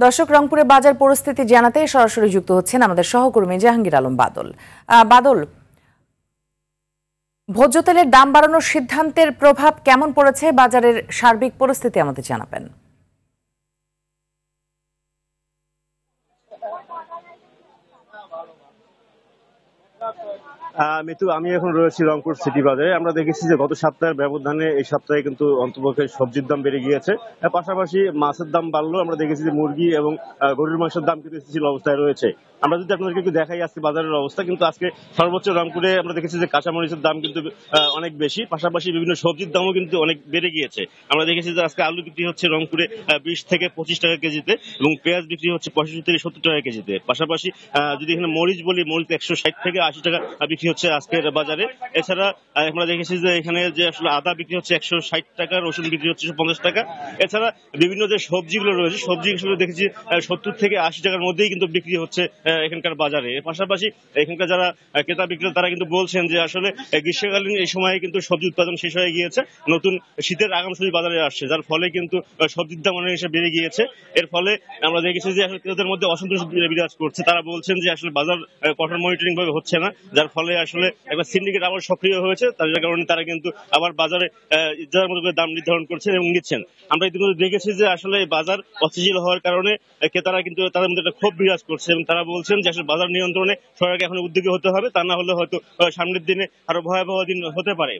দর্শক, রংপুরে বাজার পরিস্থিতি জানাতে সরাসরি যুক্ত হচ্ছেন আমাদের সহকর্মী জাহাঙ্গীর আলম বাদল। বাদল, ভোজ্য তেলের দাম বাড়ানোর সিদ্ধান্তের প্রভাব কেমন পড়েছে বাজারের সার্বিক পরিস্থিতি আমাদের জানাবেন। মিতু, আমি এখন রয়েছি রংপুর সিটি বাজারে। আমরা দেখেছি যে গত সপ্তাহের ব্যবধানে এই সপ্তাহে কিন্তু অন্তপক্ষে সবজির দাম বেড়ে গিয়েছে, পাশাপাশি মাছের দাম বাড়লো। আমরা দেখেছি যে মুরগি এবং গরুর মাংসের দাম কিন্তু স্থিতিশীল অবস্থায় রয়েছে। আমরা যদি আপনাদেরকে একটু দেখাই আজকে বাজারের অবস্থা, কিন্তু আজকে সর্বোচ্চ রংপুরে আমরা দেখেছি যে কাঁচামরিচের দাম কিন্তু অনেক বেশি, পাশাপাশি বিভিন্ন সবজির দামও কিন্তু অনেক বেড়ে গিয়েছে। আমরা দেখেছি যে আজকে আলু বিক্রি হচ্ছে রংপুরে 20 থেকে 25 টাকা কেজিতে, এবং পেঁয়াজ বিক্রি হচ্ছে 65 থেকে 70 টাকা কেজিতে। পাশাপাশি যদি এখানে মরিচ বলি, মরিচ 160 থেকে 80 টাকা বিক্রি হচ্ছে আজকের বাজারে। এছাড়া আমরা দেখেছি যে এখানে যে আসলে আদা বিক্রি হচ্ছে 160 টাকা, রসুন বিক্রি হচ্ছে 50 টাকা। এছাড়া বিভিন্ন যে সবজিগুলো রয়েছে, সবজি হিসেবে দেখেছি 70 থেকে 80 টাকার মধ্যেই কিন্তু বিক্রি হচ্ছে এখানকার বাজারে। এর পাশাপাশি এখানকার যারা ক্রেতা বিক্রেতা তারা কিন্তু বলছেন যে আসলে গ্রীষ্মকালীন এই সময়ে কিন্তু সবজি উৎপাদন শেষ হয়ে গিয়েছে, নতুন শীতের আগাম সবজি বাজারে আসছে, যার ফলে কিন্তু সবজির দাম অনেক বেড়ে গিয়েছে। এর ফলে আমরা দেখেছি যে আসলে ক্রেতাদের মধ্যে অসন্তোষ বিরাজ করছে। তারা বলছেন যে আসলে বাজার কঠোর মনিটরিং ভাবে হচ্ছে না, যার ফলে আসলে একবার সিন্ডিকেট আবার সক্রিয় হয়েছে, তার কারণে তারা কিন্তু আবার বাজারে যার মতো দাম নির্ধারণ করছেন এবং নিচ্ছেন। আমরা ইতিমধ্যে দেখেছি যে আসলে বাজার অস্থিতিশীল হওয়ার কারণে ক্রেতারা কিন্তু তাদের মধ্যে একটা ক্ষোভ বিরাজ করছে, এবং তারা বলছেন যে আসলে বাজার নিয়ন্ত্রণে সরকারকে এখন উদ্যোগী হতে হবে, তা না হলে হয়তো সামনের দিনে আরো ভয়াবহ দিন হতে পারে।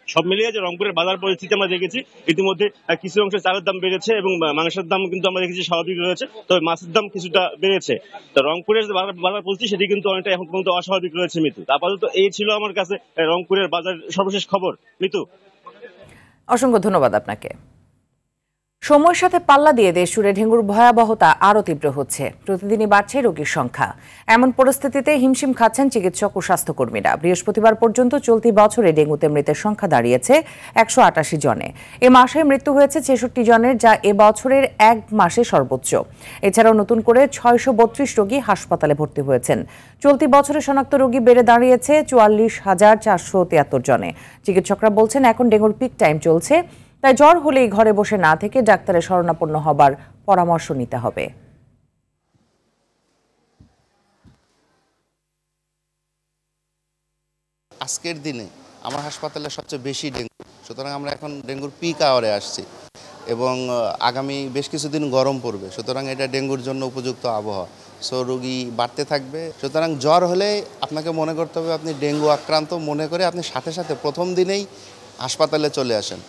সব মিলিয়ে যে রংপুরের বাজার পরিস্থিতি আমরা দেখেছি, ইতিমধ্যে কিছু অংশে চালের দাম বেড়েছে এবং মাংসের দাম কিন্তু আমরা দেখেছি স্বাভাবিক রয়েছে, তবে মাছের দাম কিছুটা বেড়েছে। তো রংপুরের যে বাজার পরিস্থিতি সেটি কিন্তু অনেকটা এখন পর্যন্ত অস্বাভাবিক রয়েছে। মিতু, আপাতত এই ছিল আমার কাছে রংপুরের বাজার সর্বশেষ খবর। মিতু, অসংখ্য ধন্যবাদ আপনাকে। সময়ের সাথে পাল্লা দিয়ে দেশ জুড়ে ডেঙ্গুর ভয়াবহতা আরও তীব্র হচ্ছে, প্রতিদিনই বাড়ছে রোগীর সংখ্যা। এমন পরিস্থিতিতে হিমশিম খাচ্ছেন চিকিৎসক ও স্বাস্থ্যকর্মীরা। বৃহস্পতিবার পর্যন্ত চলতি বছরে ডেঙ্গুতে মৃতের সংখ্যা দাঁড়িয়েছে 188 জনে। এ মাসে মৃত্যু হয়েছে 66 জনের, যা এ বছরের এক মাসে সর্বোচ্চ। এছাড়াও নতুন করে 632 রোগী হাসপাতালে ভর্তি হয়েছেন। চলতি বছরে শনাক্ত রোগী বেড়ে দাঁড়িয়েছে 44,473 জনে। চিকিৎসকরা বলছেন এখন ডেঙ্গুর পিক টাইম চলছে, তাই জ্বর হলেই ঘরে বসে না থেকে ডাক্তারের শরণাপন্ন হবার পরামর্শ নিতে হবে। আজকের দিনে আমার হাসপাতালে সবচেয়ে বেশি ডেঙ্গু, সুতরাং আমরা এখন ডেঙ্গুর পিক আওয়ারে আসছি, এবং আগামী বেশ কিছুদিন গরম পড়বে, সুতরাং এটা ডেঙ্গুর জন্য উপযুক্ত আবহাওয়া। সো রোগী বাড়তে থাকবে, সুতরাং জ্বর হলে আপনাকে মনে করতে হবে আপনি ডেঙ্গু আক্রান্ত মনে করে আপনি সাথে সাথে প্রথম দিনেই হাসপাতালে চলে আসেন।